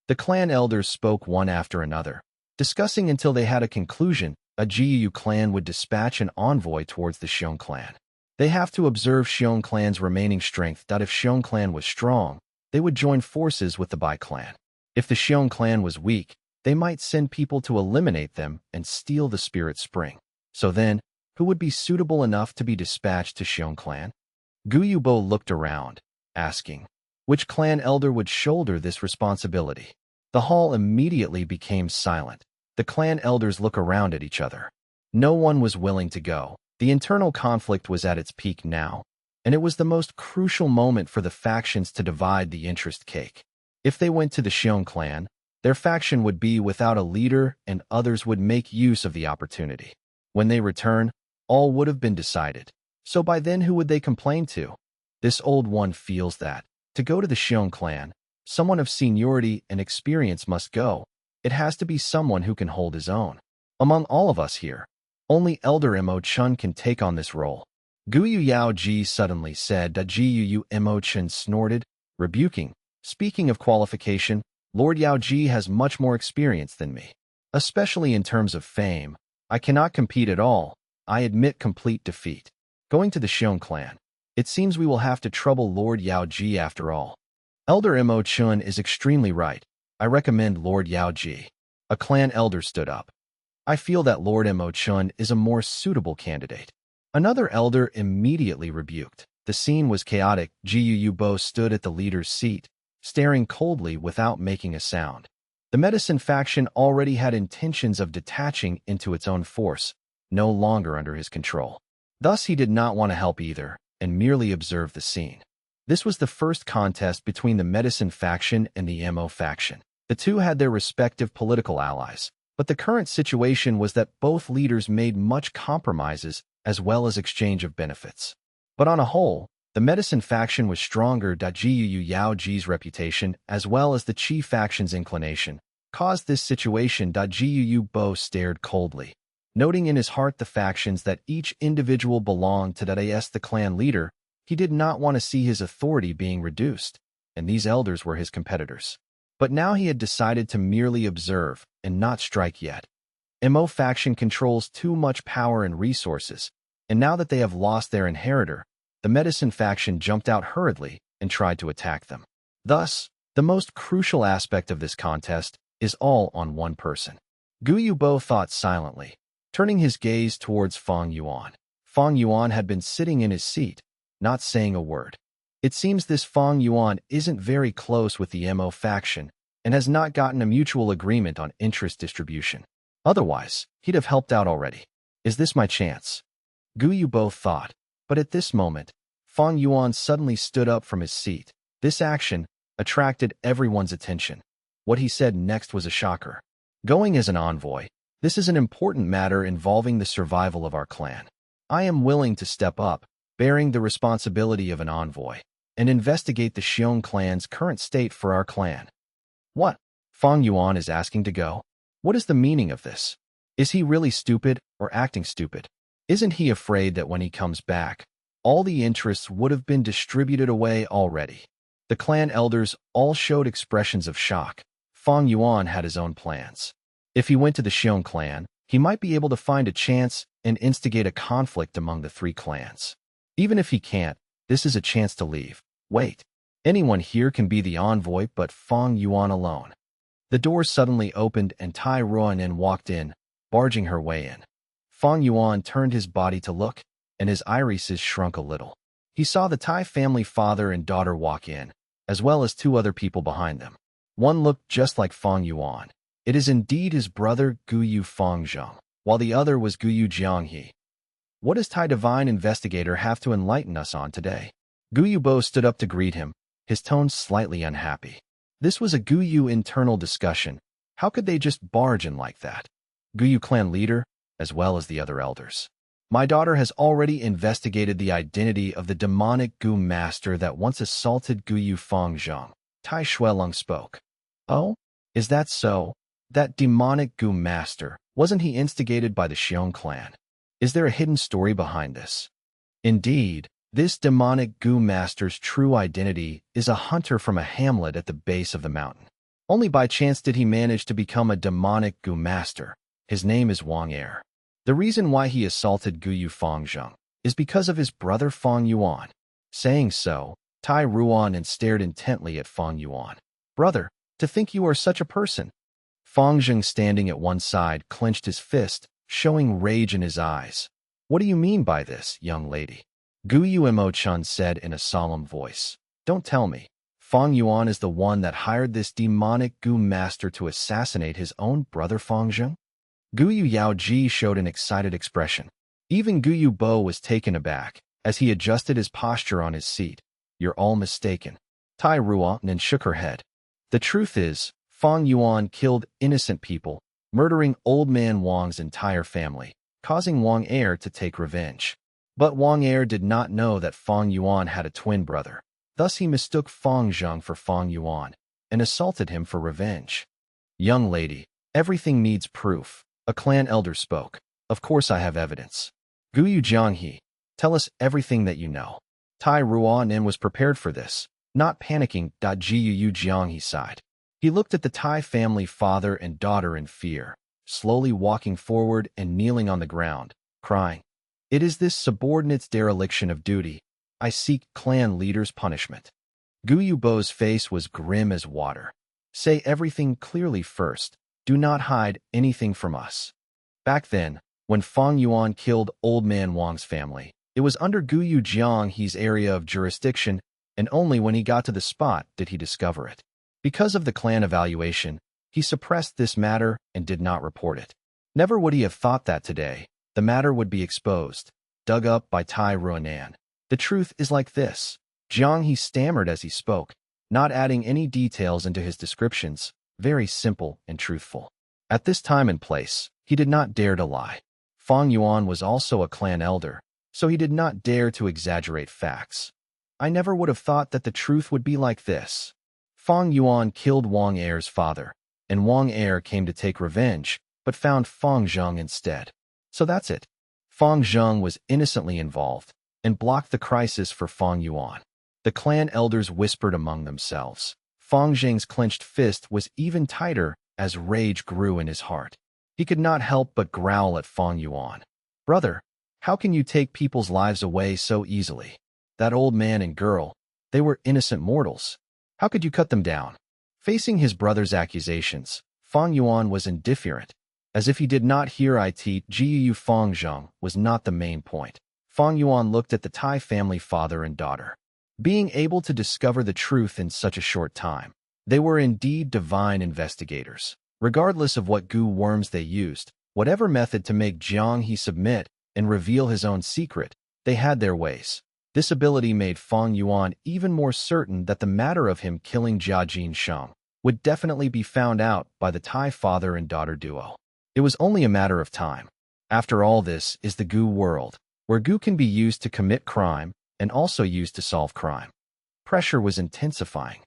[SPEAKER 1] The clan elders spoke one after another, discussing until they had a conclusion. A Jiyu clan would dispatch an envoy towards the Xiong clan. They have to observe Xiong clan's remaining strength. If Xiong clan was strong, they would join forces with the Bai clan. If the Xiong clan was weak, they might send people to eliminate them and steal the spirit spring. So then, who would be suitable enough to be dispatched to Xiong clan? Guyubo looked around, asking, which clan elder would shoulder this responsibility? The hall immediately became silent. The clan elders look around at each other. No one was willing to go. The internal conflict was at its peak now, and it was the most crucial moment for the factions to divide the interest cake. If they went to the Xiong clan, their faction would be without a leader and others would make use of the opportunity. When they return, all would have been decided. So by then who would they complain to? This old one feels that, to go to the Xiong clan, someone of seniority and experience must go. It has to be someone who can hold his own. Among all of us here, only Elder Mo Chun can take on this role. Guyu Yao Ji suddenly said that Guyu Mo Chun snorted, rebuking. Speaking of qualification, Lord Yao Ji has much more experience than me. Especially in terms of fame, I cannot compete at all. I admit complete defeat. Going to the Xiong clan, it seems we will have to trouble Lord Yao Ji after all. Elder Mo Chun is extremely right. I recommend Lord Yao Ji. A clan elder stood up. I feel that Lord Mo Chun is a more suitable candidate. Another elder immediately rebuked. The scene was chaotic. Guyu Bo stood at the leader's seat, staring coldly without making a sound. The medicine faction already had intentions of detaching into its own force, no longer under his control. Thus he did not want to help either, and merely observed the scene. This was the first contest between the medicine faction and the MO faction. The two had their respective political allies, but the current situation was that both leaders made much compromises as well as exchange of benefits. But on a whole, the medicine faction was stronger. Guyu Yao Ji's reputation, as well as the Qi faction's inclination, caused this situation. Guyu Bo stared coldly, noting in his heart the factions that each individual belonged to the clan leader. He did not want to see his authority being reduced, and these elders were his competitors. But now he had decided to merely observe and not strike yet. Mo faction controls too much power and resources, and now that they have lost their inheritor, the medicine faction jumped out hurriedly and tried to attack them. Thus, the most crucial aspect of this contest is all on one person. Guyu Bo thought silently, turning his gaze towards Fang Yuan. Fang Yuan had been sitting in his seat, not saying a word. It seems this Fang Yuan isn't very close with the Mo faction and has not gotten a mutual agreement on interest distribution. Otherwise, he'd have helped out already. Is this my chance? Guyu Bo thought, but at this moment, Fang Yuan suddenly stood up from his seat. This action attracted everyone's attention. What he said next was a shocker. Going as an envoy, this is an important matter involving the survival of our clan. I am willing to step up, bearing the responsibility of an envoy, and investigate the Xiong clan's current state for our clan. What? Fang Yuan is asking to go? What is the meaning of this? Is he really stupid or acting stupid? Isn't he afraid that when he comes back, all the interests would have been distributed away already? The clan elders all showed expressions of shock. Fang Yuan had his own plans. If he went to the Xiong clan, he might be able to find a chance and instigate a conflict among the three clans. Even if he can't, this is a chance to leave. Wait, anyone here can be the envoy but Fang Yuan alone. The door suddenly opened and Tai Ruanen walked in, barging her way in. Fang Yuan turned his body to look, and his irises shrunk a little. He saw the Tai family father and daughter walk in, as well as two other people behind them. One looked just like Fang Yuan. It is indeed his brother Guyu Fangzheng, while the other was Guyu Jianghe. What does Tai Divine Investigator have to enlighten us on today? Guyu Bo stood up to greet him, his tone slightly unhappy. This was a Guyu internal discussion. How could they just barge in like that? Guyu clan leader, as well as the other elders. My daughter has already investigated the identity of the demonic Gu master that once assaulted Guyu Fangzheng. Tai Shuelong spoke. Oh? Is that so? That demonic Gu master, wasn't he instigated by the Xiong clan? Is there a hidden story behind this? Indeed, this demonic Gu master's true identity is a hunter from a hamlet at the base of the mountain. Only by chance did he manage to become a demonic Gu master. His name is Wang Er. The reason why he assaulted Guyu Fangzheng is because of his brother Fang Yuan. Saying so, Tai Ruan stared intently at Fang Yuan. Brother, to think you are such a person. Fangzheng, standing at one side, clenched his fist, showing rage in his eyes. What do you mean by this, young lady? Guyu Mo Chun said in a solemn voice. Don't tell me. Fang Yuan is the one that hired this demonic Gu master to assassinate his own brother Fangzheng? Guyu Yao Ji showed an excited expression. Even Guyu Bo was taken aback, as he adjusted his posture on his seat. You're all mistaken. Tai Ruan shook her head. The truth is, Fang Yuan killed innocent people, murdering old man Wang's entire family, causing Wang Er to take revenge. But Wang Er did not know that Fang Yuan had a twin brother. Thus he mistook Fang Zheng for Fang Yuan and assaulted him for revenge. Young lady, everything needs proof. A clan elder spoke. Of course I have evidence. Guyu Jianghe, tell us everything that you know. Tai Ruanin was prepared for this, not panicking. Guyu Jianghe sighed. He looked at the Tai family father and daughter in fear, slowly walking forward and kneeling on the ground, crying. It is this subordinate's dereliction of duty. I seek clan leader's punishment. Guyu Bo's face was grim as water. Say everything clearly first. Do not hide anything from us. Back then, when Fang Yuan killed Old Man Wang's family, it was under Guyu Jianghe's area of jurisdiction, and only when he got to the spot did he discover it. Because of the clan evaluation, he suppressed this matter and did not report it. Never would he have thought that today the matter would be exposed, dug up by Tai Ruanan. The truth is like this. Jianghe stammered as he spoke, not adding any details into his descriptions, very simple and truthful. At this time and place, he did not dare to lie. Fang Yuan was also a clan elder, so he did not dare to exaggerate facts. I never would have thought that the truth would be like this. Fang Yuan killed Wang Er's father, and Wang Er came to take revenge, but found Fang Zheng instead. So that's it. Fang Zheng was innocently involved and blocked the crisis for Fang Yuan. The clan elders whispered among themselves. Fang Zheng's clenched fist was even tighter as rage grew in his heart. He could not help but growl at Fang Yuan. Brother, how can you take people's lives away so easily? That old man and girl, they were innocent mortals. How could you cut them down? Facing his brother's accusations, Fang Yuan was indifferent, as if he did not hear it. Guyu Fang Zheng was not the main point. Fang Yuan looked at the Tai family father and daughter. Being able to discover the truth in such a short time, they were indeed divine investigators. Regardless of what goo worms they used, whatever method to make Jianghe submit and reveal his own secret, they had their ways. This ability made Fang Yuan even more certain that the matter of him killing Jia Jinsheng would definitely be found out by the Tai father and daughter duo. It was only a matter of time. After all, this is the goo world, where goo can be used to commit crime and also used to solve crime. Pressure was intensifying.